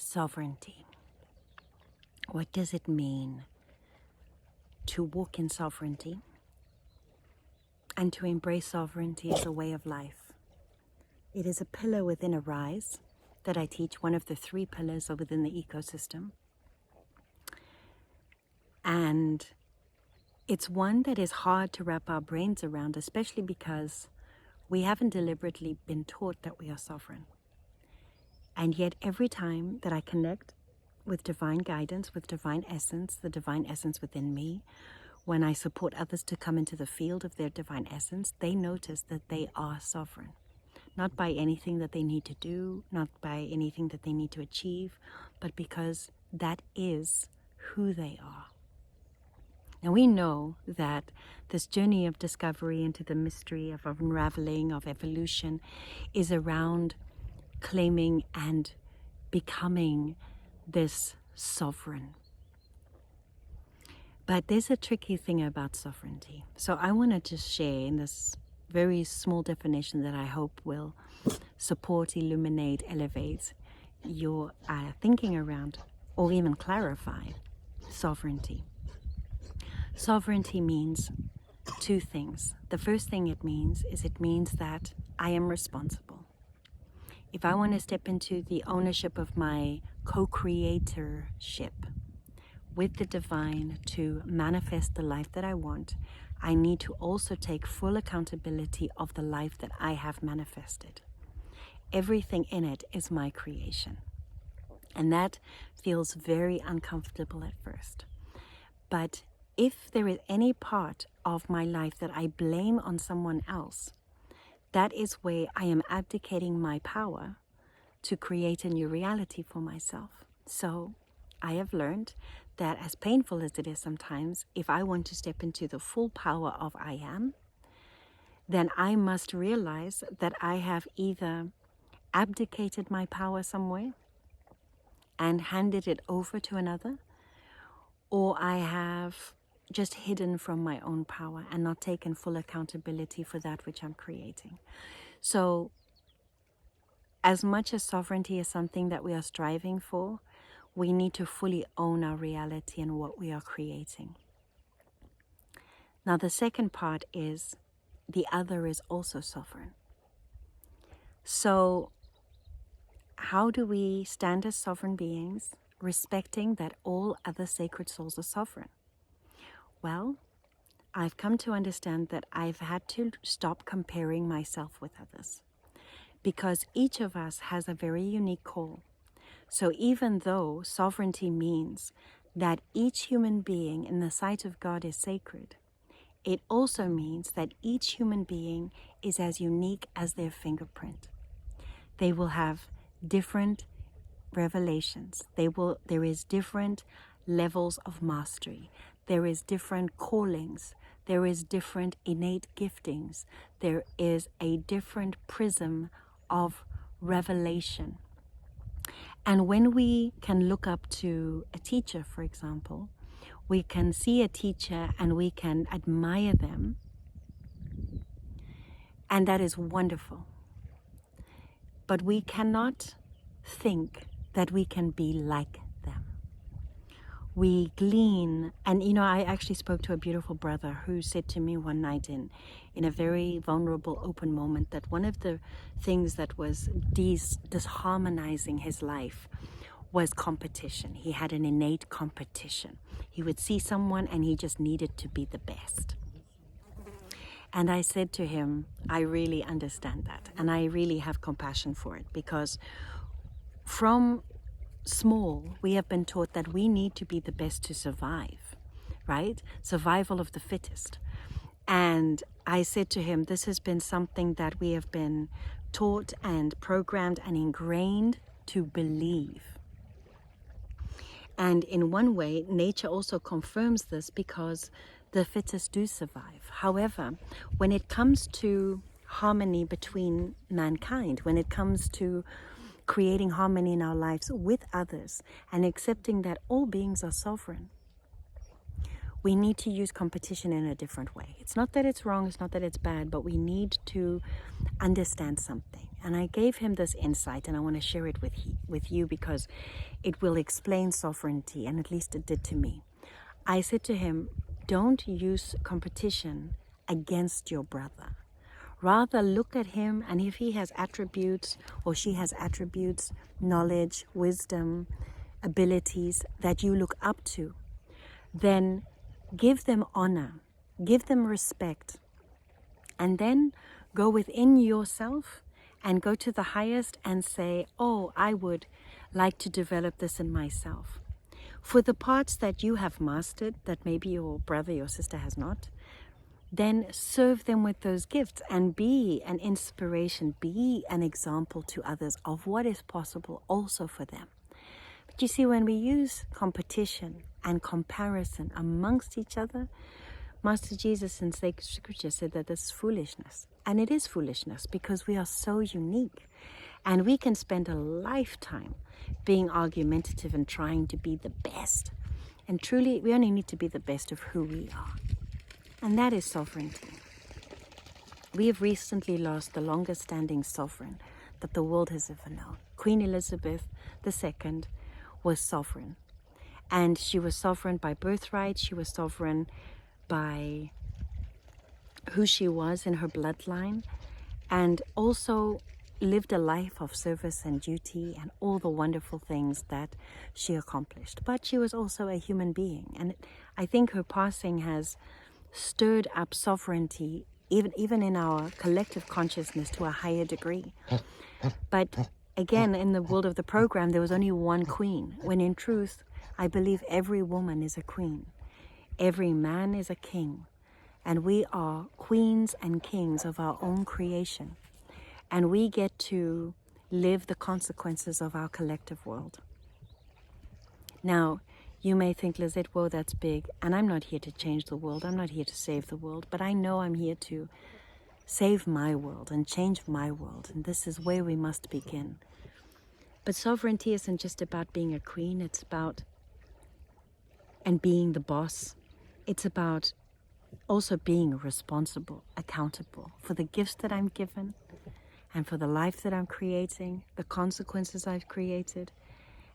Sovereignty. What does it mean to walk in sovereignty and to embrace sovereignty as a way of life? It is a pillar within Arise that I teach, one of the 3 pillars within the ecosystem. And it's one that is hard to wrap our brains around, especially because we haven't deliberately been taught that we are sovereign. And yet every time that I connect with divine guidance, with divine essence, the divine essence within me, when I support others to come into the field of their divine essence, they notice that they are sovereign. Not by anything that they need to do, not by anything that they need to achieve, but because that is who they are. And we know that this journey of discovery into the mystery of unraveling, of evolution, is around claiming and becoming this sovereign. But there's a tricky thing about sovereignty. So I want to just share in this very small definition that I hope will support, illuminate, elevate your thinking around, or even clarify sovereignty. Sovereignty means 2 things. The first thing it means that I am responsible. If I want to step into the ownership of my co-creatorship with the divine to manifest the life that I want, I need to also take full accountability of the life that I have manifested. Everything in it is my creation. And that feels very uncomfortable at first. But if there is any part of my life that I blame on someone else, that is where I am abdicating my power to create a new reality for myself. So I have learned that, as painful as it is sometimes, if I want to step into the full power of I am, then I must realize that I have either abdicated my power somewhere and handed it over to another, or I have just hidden from my own power and not taken full accountability for that which I'm creating. So as much as sovereignty is something that we are striving for, we need to fully own our reality and what we are creating. Now the second part is the other is also sovereign. So how do we stand as sovereign beings, respecting that all other sacred souls are sovereign? Well, I've come to understand that I've had to stop comparing myself with others, because each of us has a very unique call. So even though sovereignty means that each human being in the sight of God is sacred, it also means that each human being is as unique as their fingerprint. They will have different revelations. There is different levels of mastery. There is different callings. There is different innate giftings. There is a different prism of revelation. And when we can look up to a teacher, for example, we can see a teacher and we can admire them, and that is wonderful. But we cannot think that we can be like them. We glean, and I actually spoke to a beautiful brother who said to me one night in a very vulnerable, open moment, that one of the things that was disharmonizing his life was competition. He had an innate competition. He would see someone and he just needed to be the best. And I said to him, I really understand that, and I really have compassion for it, because from small, we have been taught that we need to be the best to survive, right? Survival of the fittest. And I said to him, this has been something that we have been taught and programmed and ingrained to believe. And in one way, nature also confirms this, because the fittest do survive. However, when it comes to harmony between mankind, when it comes to creating harmony in our lives with others and accepting that all beings are sovereign, we need to use competition in a different way. It's not that it's wrong, it's not that it's bad, but we need to understand something. And I gave him this insight, and I want to share it with you because it will explain sovereignty, and at least it did to me. I said to him, don't use competition against your brother. Rather look at him, and if he has attributes or she has attributes, knowledge, wisdom, abilities that you look up to, then give them honor, give them respect, and then go within yourself and go to the highest and say, oh, I would like to develop this in myself. For the parts that you have mastered, that maybe your brother, your sister has not, then serve them with those gifts and be an inspiration, be an example to others of what is possible also for them. But you see, when we use competition and comparison amongst each other, Master Jesus in sacred scripture said that this is foolishness. And it is foolishness because we are so unique. And we can spend a lifetime being argumentative and trying to be the best. And truly, we only need to be the best of who we are. And that is sovereignty. We have recently lost the longest standing sovereign that the world has ever known. Queen Elizabeth II was sovereign. And she was sovereign by birthright. She was sovereign by who she was in her bloodline. And also lived a life of service and duty and all the wonderful things that she accomplished. But she was also a human being. And I think her passing has stirred up sovereignty, even in our collective consciousness, to a higher degree. But again, in the world of the program, there was only one queen, when in truth, I believe every woman is a queen. Every man is a king. And we are queens and kings of our own creation. And we get to live the consequences of our collective world. Now, you may think, Lizette, whoa, that's big. And I'm not here to change the world. I'm not here to save the world. But I know I'm here to save my world and change my world. And this is where we must begin. But sovereignty isn't just about being a queen. It's about and being the boss. It's about also being responsible, accountable for the gifts that I'm given and for the life that I'm creating, the consequences I've created,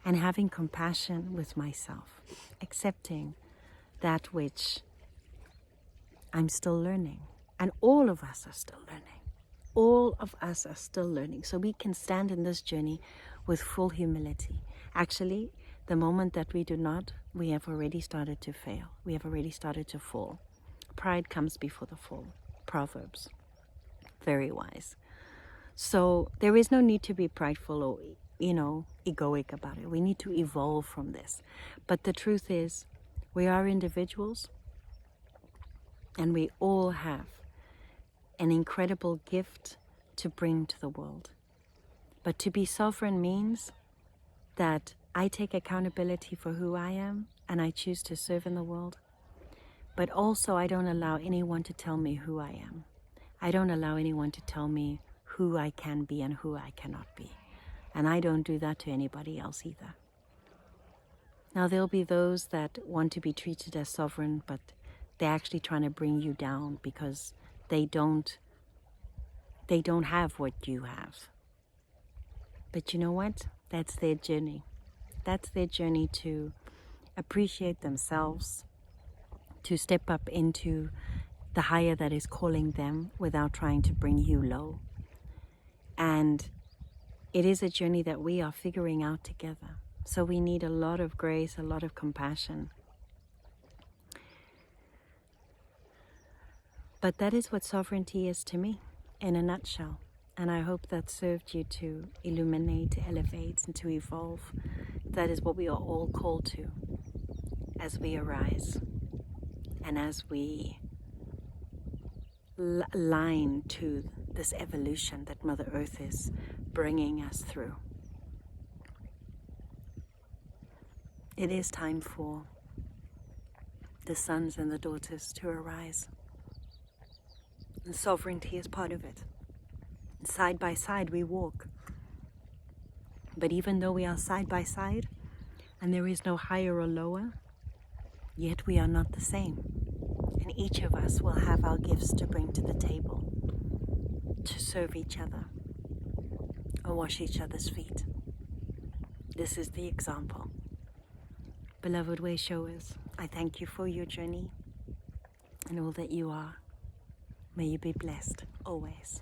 and having compassion with myself, accepting that which I'm still learning. And all of us are still learning. All of us are still learning. So we can stand in this journey with full humility. Actually, the moment that we do not, we have already started to fail. We have already started to fall. Pride comes before the fall. Proverbs. Very wise. So there is no need to be prideful or, egoic about it. We need to evolve from this. But the truth is, we are individuals and we all have an incredible gift to bring to the world. But to be sovereign means that I take accountability for who I am and I choose to serve in the world. But also I don't allow anyone to tell me who I am. I don't allow anyone to tell me who I can be and who I cannot be. And I don't do that to anybody else either. Now there'll be those that want to be treated as sovereign, but they're actually trying to bring you down because they don't have what you have. But you know what? That's their journey. That's their journey to appreciate themselves, to step up into the higher that is calling them without trying to bring you low. And it is a journey that we are figuring out together. So we need a lot of grace, a lot of compassion. But that is what sovereignty is to me, in a nutshell. And I hope that served you to illuminate, to elevate, and to evolve. That is what we are all called to as we arise and as we align to this evolution that Mother Earth is bringing us through. It is time for the sons and the daughters to arise. And sovereignty is part of it. And side by side we walk. But even though we are side by side and there is no higher or lower, Yet we are not the same. And each of us will have our gifts to bring to the table, to serve each other, or wash each other's feet. This is the example. Beloved way showers, I thank you for your journey and all that you are. May you be blessed always.